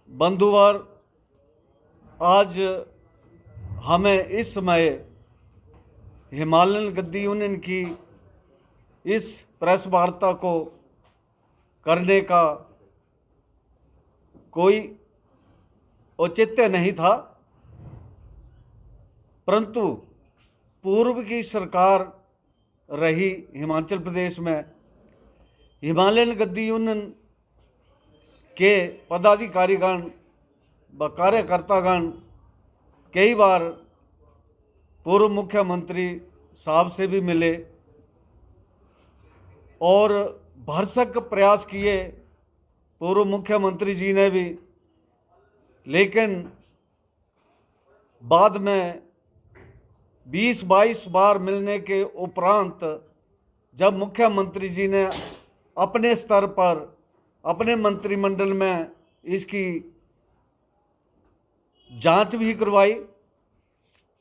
बंधुवर, आज हमें इस समय हिमालयन गद्दी यूनियन की इस प्रेस वार्ता को करने का कोई औचित्य नहीं था, परंतु पूर्व की सरकार रही हिमाचल प्रदेश में हिमालयन गद्दी यूनियन के पदाधिकारीगण व कार्यकर्तागण कई बार पूर्व मुख्यमंत्री साहब से भी मिले और भरसक प्रयास किए पूर्व मुख्यमंत्री जी ने भी, लेकिन बाद में 20-22 बार मिलने के उपरांत जब मुख्यमंत्री जी ने अपने स्तर पर अपने मंत्रिमंडल में इसकी जांच भी करवाई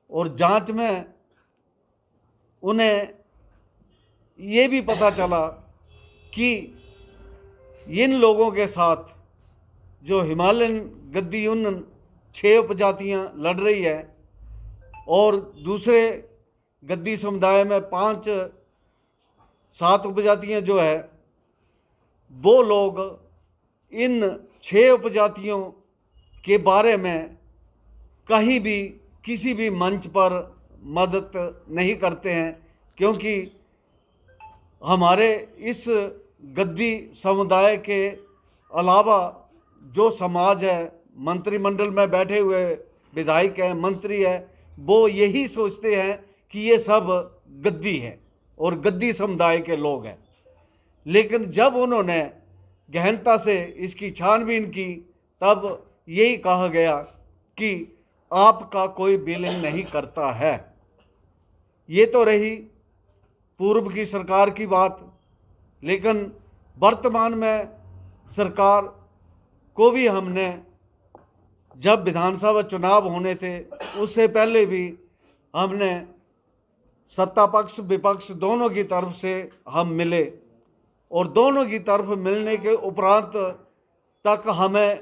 और जांच में उन्हें ये भी पता चला कि इन लोगों के साथ जो हिमालयन गद्दी यूनियन 6 उपजातियां लड़ रही है और दूसरे गद्दी समुदाय में 5-7 उपजातियां जो है, वो लोग इन 6 उपजातियों के बारे में कहीं भी किसी भी मंच पर मदद नहीं करते हैं, क्योंकि हमारे इस गद्दी समुदाय के अलावा जो समाज है, मंत्रिमंडल में बैठे हुए विधायक हैं, मंत्री है, वो यही सोचते हैं कि ये सब गद्दी हैं और गद्दी समुदाय के लोग हैं। लेकिन जब उन्होंने गहनता से इसकी छानबीन की तब यही कहा गया कि आपका कोई बिलिंग नहीं करता है। ये तो रही पूर्व की सरकार की बात, लेकिन वर्तमान में सरकार को भी हमने, जब विधानसभा चुनाव होने थे उससे पहले भी हमने सत्ता पक्ष विपक्ष दोनों की तरफ से हम मिले और दोनों की तरफ मिलने के उपरांत तक हमें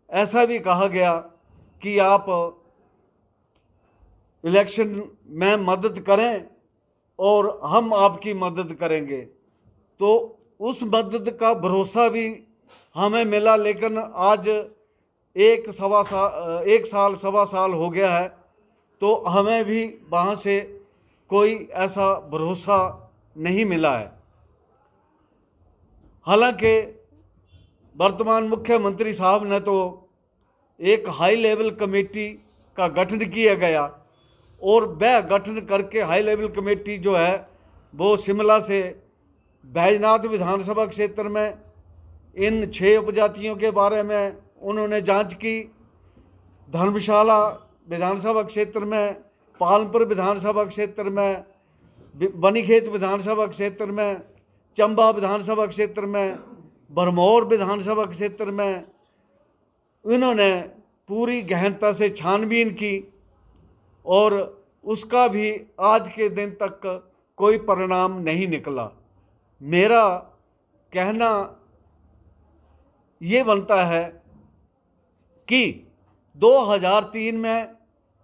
ऐसा भी कहा गया कि आप इलेक्शन में मदद करें और हम आपकी मदद करेंगे। तो उस मदद का भरोसा भी हमें मिला, लेकिन आज एक साल सवा साल हो गया है तो हमें भी वहाँ से कोई ऐसा भरोसा नहीं मिला है। हालांकि वर्तमान मुख्यमंत्री साहब ने तो एक हाई लेवल कमेटी का गठन किया गया और वह गठन करके हाई लेवल कमेटी जो है वो शिमला से बैजनाथ विधानसभा क्षेत्र में इन 6 उपजातियों के बारे में उन्होंने जांच की। धर्मशाला विधानसभा क्षेत्र में, पालमपुर विधानसभा क्षेत्र में, बनीखेत विधानसभा क्षेत्र में, चंबा विधानसभा क्षेत्र में, भरमौर विधानसभा क्षेत्र में इन्होंने पूरी गहनता से छानबीन की और उसका भी आज के दिन तक कोई परिणाम नहीं निकला। मेरा कहना ये बनता है कि 2003 में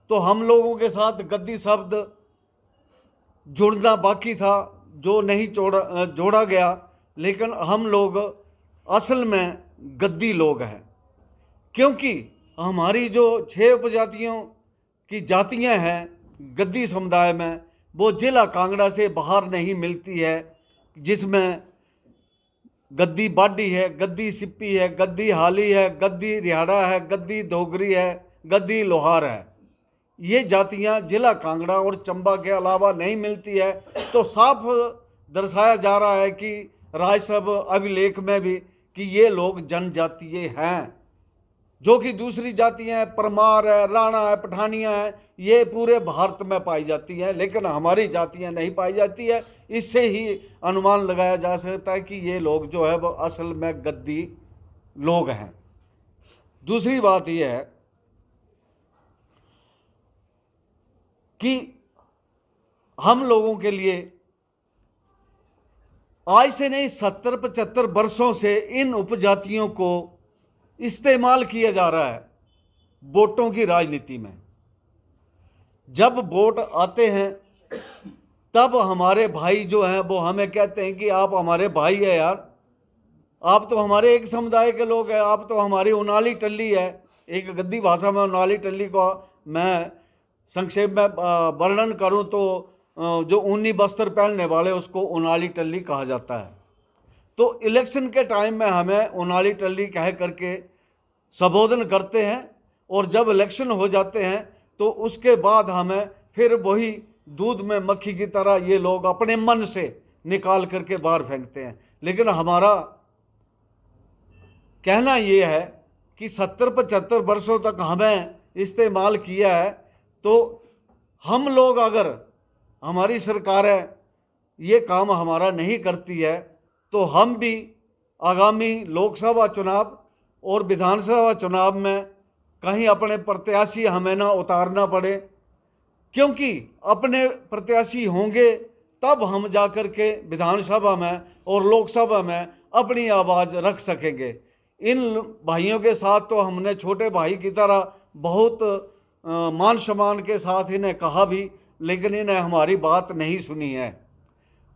तो हम लोगों के साथ गद्दी शब्द जुड़ना बाकी था, जो नहीं जोड़ा गया, लेकिन हम लोग असल में गद्दी लोग हैं, क्योंकि हमारी जो 6 उपजातियों की जातियां हैं गद्दी समुदाय में, वो जिला कांगड़ा से बाहर नहीं मिलती है, जिसमें गद्दी बाडी है, गद्दी सिप्पी है, गद्दी हाली है, गद्दी रिहाड़ा है, गद्दी डोगरी है, गद्दी लोहार है। ये जातियां जिला कांगड़ा और चंबा के अलावा नहीं मिलती है। तो साफ दर्शाया जा रहा है कि राज्यसभा अभिलेख में भी कि ये लोग जनजातीय हैं, जो कि दूसरी जातियां हैं, परमार है, राणा है, पठानिया है, ये पूरे भारत में पाई जाती है, लेकिन हमारी जातियां नहीं पाई जाती है। इससे ही अनुमान लगाया जा सकता है कि ये लोग जो है वो असल में गद्दी लोग हैं। दूसरी बात यह है कि हम लोगों के लिए आज से नहीं 70-75 वर्षों से इन उपजातियों को इस्तेमाल किया जा रहा है वोटों की राजनीति में। जब वोट आते हैं तब हमारे भाई जो हैं वो हमें कहते हैं कि आप हमारे भाई है यार, आप तो हमारे एक समुदाय के लोग हैं, आप तो हमारी उनाली टल्ली है। एक गद्दी भाषा में उनाली टल्ली को मैं संक्षेप में वर्णन करूं तो जो ऊनी वस्त्र पहनने वाले उसको उनाली टल्ली कहा जाता है। तो इलेक्शन के टाइम में हमें उनाली टल्ली कह करके संबोधन करते हैं, और जब इलेक्शन हो जाते हैं तो उसके बाद हमें फिर वही दूध में मक्खी की तरह ये लोग अपने मन से निकाल करके बाहर फेंकते हैं। लेकिन हमारा कहना ये है कि 70-75 वर्षों तक हमें इस्तेमाल किया है, तो हम लोग अगर हमारी सरकारें ये काम हमारा नहीं करती है तो हम भी आगामी लोकसभा चुनाव और विधानसभा चुनाव में कहीं अपने प्रत्याशी हमें ना उतारना पड़े, क्योंकि अपने प्रत्याशी होंगे तब हम जाकर के विधानसभा में और लोकसभा में अपनी आवाज़ रख सकेंगे। इन भाइयों के साथ तो हमने छोटे भाई की तरह बहुत मान सम्मान के साथ इन्हें कहा भी, लेकिन इन्हें हमारी बात नहीं सुनी है।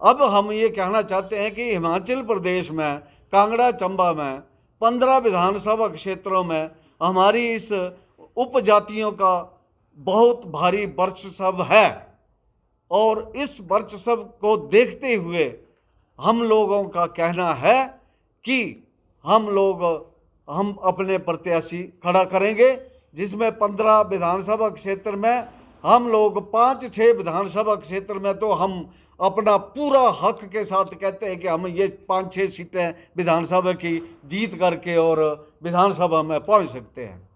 अब हम ये कहना चाहते हैं कि हिमाचल प्रदेश में कांगड़ा चंबा में 15 विधानसभा क्षेत्रों में हमारी इस उपजातियों का बहुत भारी वर्चस्व है, और इस वर्चस्व को देखते हुए हम लोगों का कहना है कि हम अपने प्रत्याशी खड़ा करेंगे, जिसमें 15 विधानसभा क्षेत्र में हम लोग 5-6 विधानसभा क्षेत्र में तो हम अपना पूरा हक के साथ कहते हैं कि हम ये 5-6 सीटें विधानसभा की जीत करके और विधानसभा में पहुंच सकते हैं।